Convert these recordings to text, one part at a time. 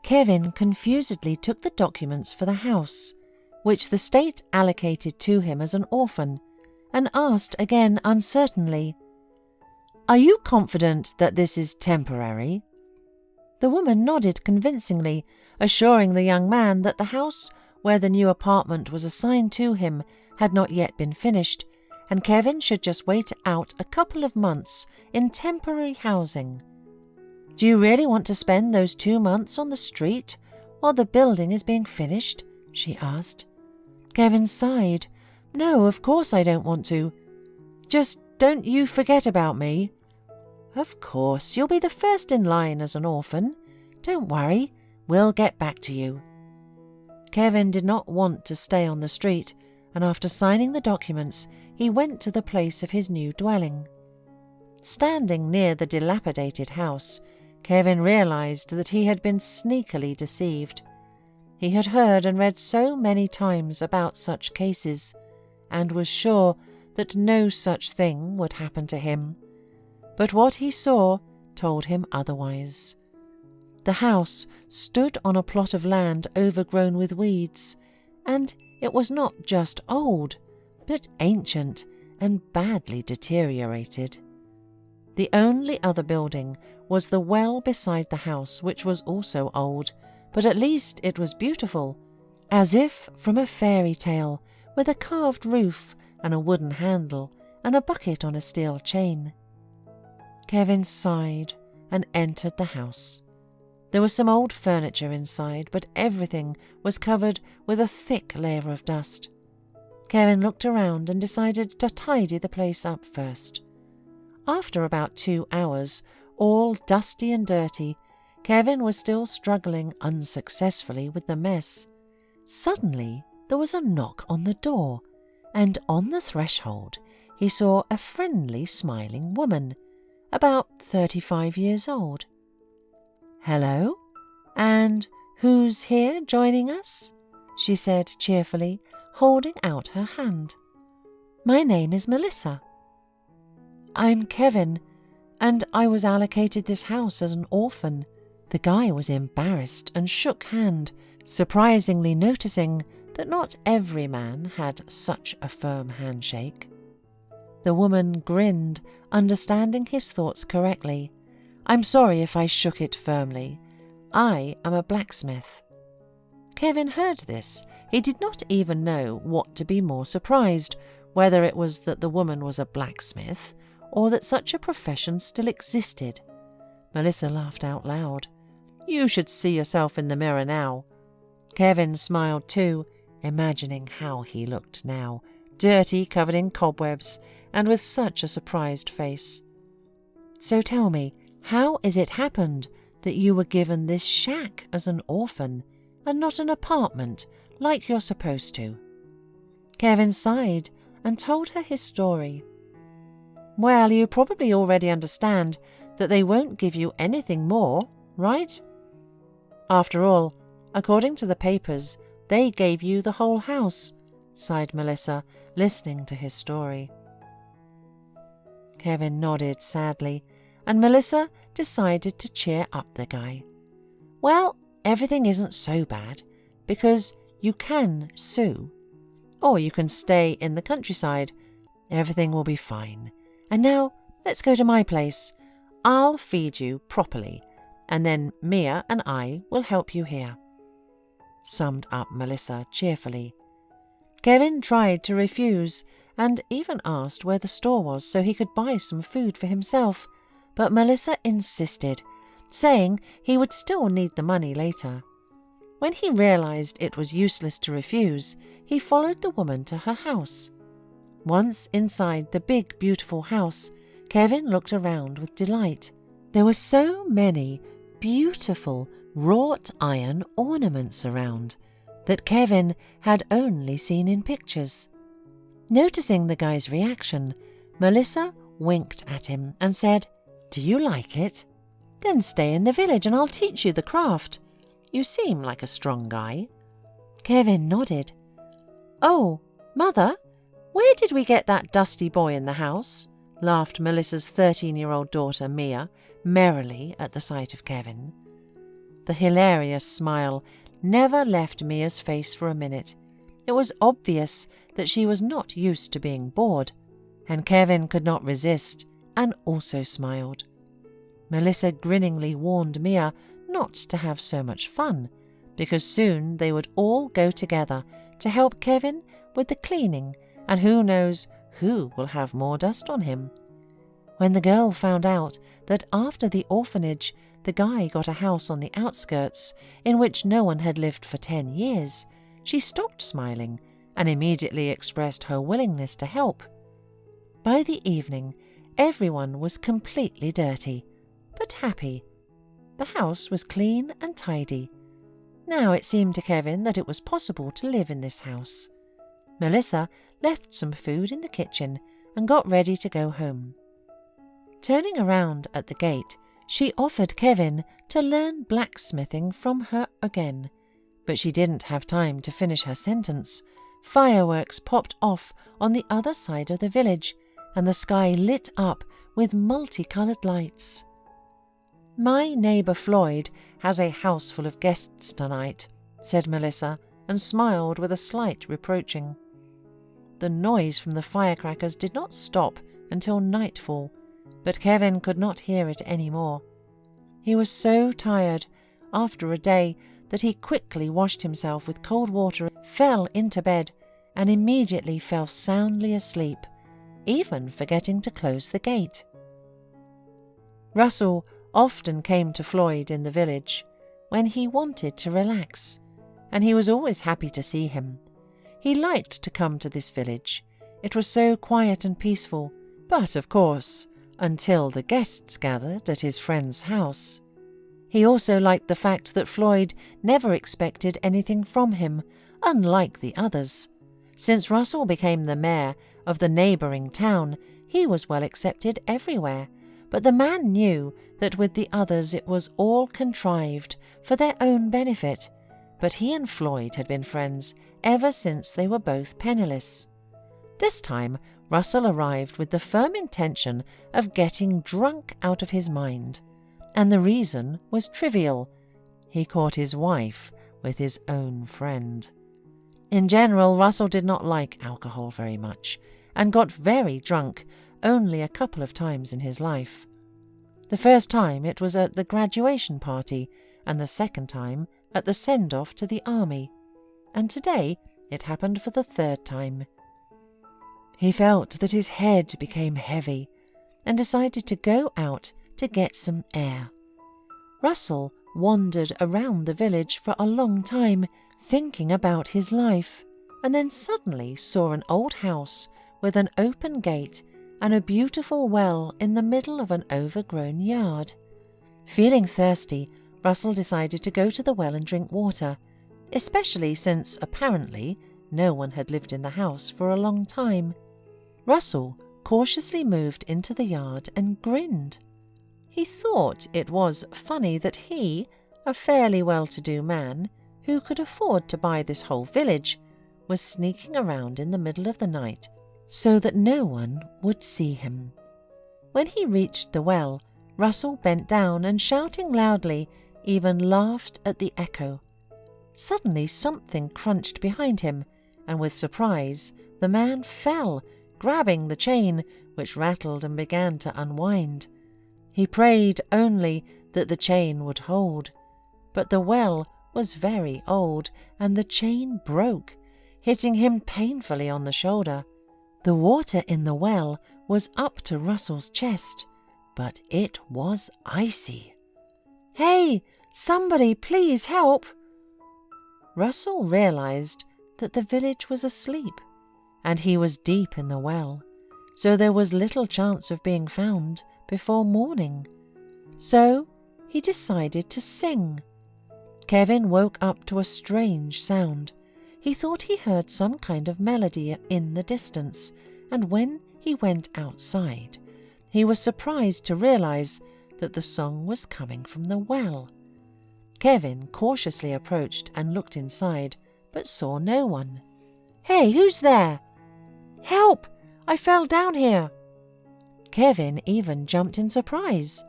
Kevin confusedly took the documents for the house, which the state allocated to him as an orphan, and asked again uncertainly, "Are you confident that this is temporary?" The woman nodded convincingly, assuring the young man that the house where the new apartment was assigned to him had not yet been finished, and Kevin should just wait out a couple of months in temporary housing. "Do you really want to spend those 2 months on the street while the building is being finished?" she asked. Kevin sighed. "No, of course I don't want to. Just don't you forget about me." "Of course, you'll be the first in line as an orphan. Don't worry, we'll get back to you." Kevin did not want to stay on the street, and after signing the documents, he went to the place of his new dwelling. Standing near the dilapidated house, Kevin realized that he had been sneakily deceived. He had heard and read so many times about such cases, and was sure that no such thing would happen to him. But what he saw told him otherwise. The house stood on a plot of land overgrown with weeds, and it was not just old, but ancient and badly deteriorated. The only other building was the well beside the house, which was also old, but at least it was beautiful, as if from a fairy tale, with a carved roof and a wooden handle and a bucket on a steel chain. Kevin sighed and entered the house. There was some old furniture inside, but everything was covered with a thick layer of dust. Kevin looked around and decided to tidy the place up first. After about 2 hours, all dusty and dirty, Kevin was still struggling unsuccessfully with the mess. Suddenly, there was a knock on the door, and on the threshold he saw a friendly, smiling woman, about 35 years old. "Hello, and who's here joining us?" she said cheerfully, holding out her hand. "My name is Melissa." "I'm Kevin, and I was allocated this house as an orphan." The guy was embarrassed and shook hand, surprisingly noticing that not every man had such a firm handshake. The woman grinned, understanding his thoughts correctly. "I'm sorry if I shook it firmly. I am a blacksmith." Kevin heard this. He did not even know what to be more surprised, whether it was that the woman was a blacksmith or that such a profession still existed. Melissa laughed out loud. "You should see yourself in the mirror now." Kevin smiled too, imagining how he looked now, dirty, covered in cobwebs, and with such a surprised face. "So tell me, how is it happened that you were given this shack as an orphan and not an apartment like you're supposed to?" Kevin sighed and told her his story. "Well, you probably already understand that they won't give you anything more, right? After all, according to the papers, they gave you the whole house," sighed Melissa, listening to his story. Kevin nodded sadly, and Melissa decided to cheer up the guy. "Well, everything isn't so bad, because you can sue, or you can stay in the countryside. Everything will be fine. And now, let's go to my place. I'll feed you properly, and then Mia and I will help you here," summed up Melissa cheerfully. Kevin tried to refuse, and even asked where the store was so he could buy some food for himself, but Melissa insisted, saying he would still need the money later. When he realized it was useless to refuse, he followed the woman to her house. Once inside the big, beautiful house, Kevin looked around with delight. There were so many beautiful wrought iron ornaments around that Kevin had only seen in pictures. Noticing the guy's reaction, Melissa winked at him and said, "Do you like it? Then stay in the village and I'll teach you the craft. You seem like a strong guy." Kevin nodded. "Oh, Mother, where did we get that dusty boy in the house?" laughed Melissa's 13-year-old daughter, Mia, merrily at the sight of Kevin. The hilarious smile never left Mia's face for a minute. It was obvious that she was not used to being bored, and Kevin could not resist and also smiled. Melissa grinningly warned Mia not to have so much fun, because soon they would all go together to help Kevin with the cleaning, and who knows who will have more dust on him. When the girl found out that after the orphanage the guy got a house on the outskirts in which no one had lived for 10 years, she stopped smiling and immediately expressed her willingness to help. By the evening, everyone was completely dirty, but happy. The house was clean and tidy. Now it seemed to Kevin that it was possible to live in this house. Melissa left some food in the kitchen and got ready to go home. Turning around at the gate, she offered Kevin to learn blacksmithing from her again, but she didn't have time to finish her sentence. Fireworks popped off on the other side of the village, and the sky lit up with multicolored lights. "My neighbor Floyd has a house full of guests tonight," said Melissa, and smiled with a slight reproaching. The noise from the firecrackers did not stop until nightfall, but Kevin could not hear it any more. He was so tired after a day that he quickly washed himself with cold water, fell into bed, and immediately fell soundly asleep, even forgetting to close the gate. Russell often came to Floyd in the village when he wanted to relax, and he was always happy to see him. He liked to come to this village. It was so quiet and peaceful, but of course, until the guests gathered at his friend's house. He also liked the fact that Floyd never expected anything from him, unlike the others. Since Russell became the mayor of the neighbouring town, he was well accepted everywhere, but the man knew that with the others it was all contrived for their own benefit. But he and Floyd had been friends ever since they were both penniless. This time Russell arrived with the firm intention of getting drunk out of his mind, and the reason was trivial. He caught his wife with his own friend. In general, Russell did not like alcohol very much, and got very drunk only a couple of times in his life. The first time it was at the graduation party, and the second time at the send-off to the army, and today it happened for the third time. He felt that his head became heavy, and decided to go out to get some air. Russell wandered around the village for a long time, thinking about his life, and then suddenly saw an old house with an open gate and a beautiful well in the middle of an overgrown yard. Feeling thirsty, Russell decided to go to the well and drink water, especially since, apparently, no one had lived in the house for a long time. Russell cautiously moved into the yard and grinned. He thought it was funny that he, a fairly well-to-do man, who could afford to buy this whole village, was sneaking around in the middle of the night so that no one would see him. When he reached the well, Russell bent down and, shouting loudly, even laughed at the echo. Suddenly something crunched behind him, and with surprise the man fell, grabbing the chain, which rattled and began to unwind. He prayed only that the chain would hold, but the well was very old, and the chain broke, hitting him painfully on the shoulder. The water in the well was up to Russell's chest, but it was icy. "Hey, somebody please help!" Russell realized that the village was asleep, and he was deep in the well, so there was little chance of being found before morning. So he decided to sing. Kevin woke up to a strange sound. He thought he heard some kind of melody in the distance, and when he went outside, he was surprised to realize that the song was coming from the well. Kevin cautiously approached and looked inside, but saw no one. "Hey, who's there? Help! I fell down here!" Kevin even jumped in surprise.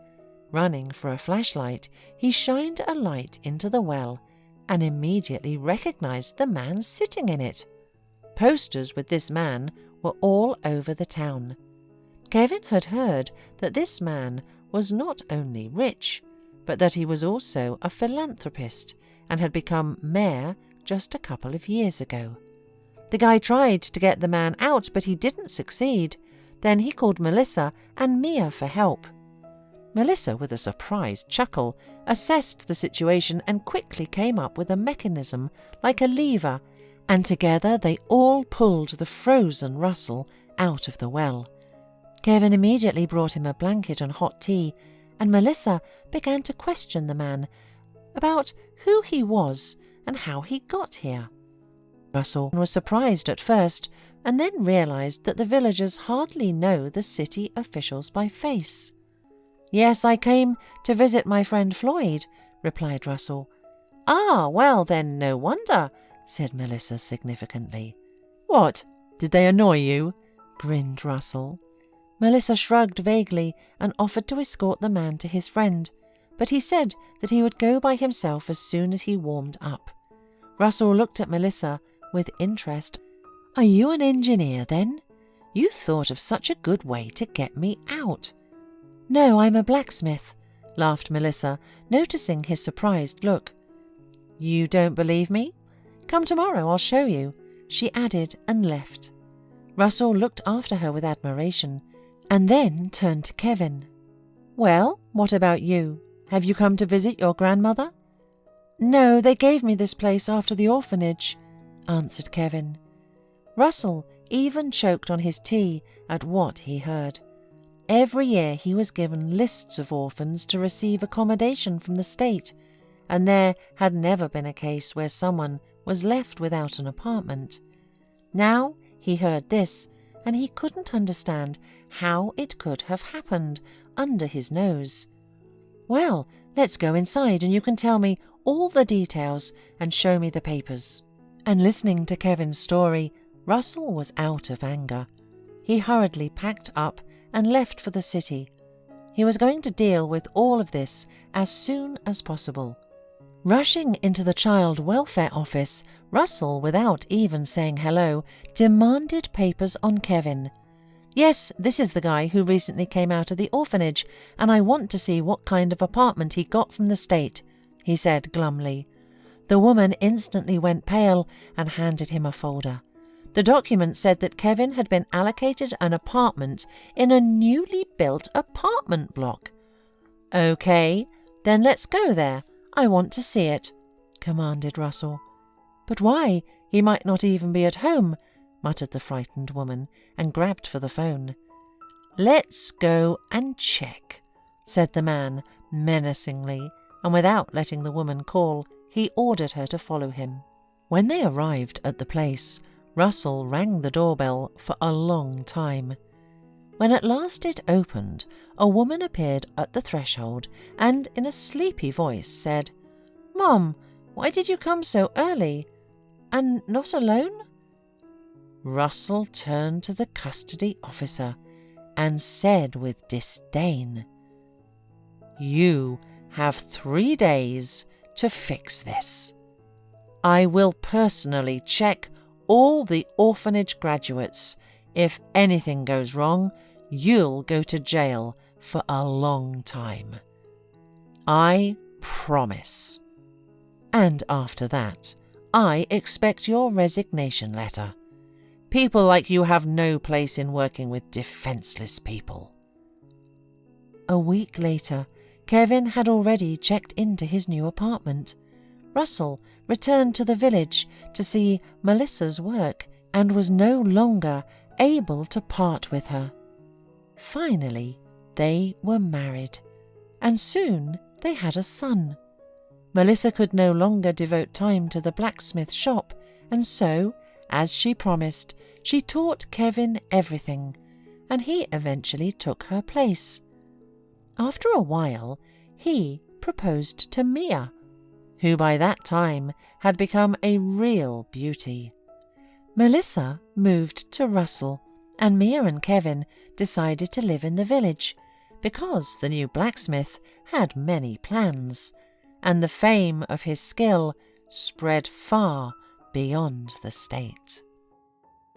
Running for a flashlight, he shined a light into the well and immediately recognized the man sitting in it. Posters with this man were all over the town. Kevin had heard that this man was not only rich, but that he was also a philanthropist and had become mayor just a couple of years ago. The guy tried to get the man out, but he didn't succeed. Then he called Melissa and Mia for help. Melissa, with a surprised chuckle, assessed the situation and quickly came up with a mechanism like a lever, and together they all pulled the frozen Russell out of the well. Kevin immediately brought him a blanket and hot tea, and Melissa began to question the man about who he was and how he got here. Russell was surprised at first and then realized that the villagers hardly know the city officials by face. "Yes, I came to visit my friend Floyd," replied Russell. "Ah, well then, no wonder," said Melissa significantly. "What, did they annoy you?" grinned Russell. Melissa shrugged vaguely and offered to escort the man to his friend, but he said that he would go by himself as soon as he warmed up. Russell looked at Melissa with interest. "Are you an engineer, then? You thought of such a good way to get me out." "No, I'm a blacksmith," laughed Melissa, noticing his surprised look. "You don't believe me? Come tomorrow, I'll show you," she added and left. Russell looked after her with admiration and then turned to Kevin. "Well, what about you? Have you come to visit your grandmother?" "No, they gave me this place after the orphanage," answered Kevin. Russell even choked on his tea at what he heard. Every year he was given lists of orphans to receive accommodation from the state, and there had never been a case where someone was left without an apartment. Now he heard this, and he couldn't understand how it could have happened under his nose. "Well, let's go inside and you can tell me all the details and show me the papers." And listening to Kevin's story, Russell was out of anger. He hurriedly packed up and left for the city. He was going to deal with all of this as soon as possible. Rushing into the child welfare office, Russell, without even saying hello, demanded papers on Kevin. "Yes, this is the guy who recently came out of the orphanage, and I want to see what kind of apartment he got from the state," he said glumly. The woman instantly went pale and handed him a folder. The document said that Kevin had been allocated an apartment in a newly built apartment block. "Okay, then let's go there. I want to see it," commanded Russell. "But why? He might not even be at home," muttered the frightened woman and grabbed for the phone. "Let's go and check," said the man menacingly, and without letting the woman call, he ordered her to follow him. When they arrived at the place, Russell rang the doorbell for a long time. When at last it opened, a woman appeared at the threshold and, in a sleepy voice, said, "Mom, why did you come so early? And not alone?" Russell turned to the custody officer and said with disdain, "You have 3 days to fix this. I will personally check all the orphanage graduates. If anything goes wrong, you'll go to jail for a long time. I promise. And after that, I expect your resignation letter. People like you have no place in working with defenseless people." A week later, Kevin had already checked into his new apartment. Russell returned to the village to see Melissa's work and was no longer able to part with her. Finally, they were married, and soon they had a son. Melissa could no longer devote time to the blacksmith shop, and so, as she promised, she taught Kevin everything, and he eventually took her place. After a while, he proposed to Mia, who by that time had become a real beauty. Melissa moved to Russell, and Mia and Kevin decided to live in the village, because the new blacksmith had many plans, and the fame of his skill spread far beyond the state.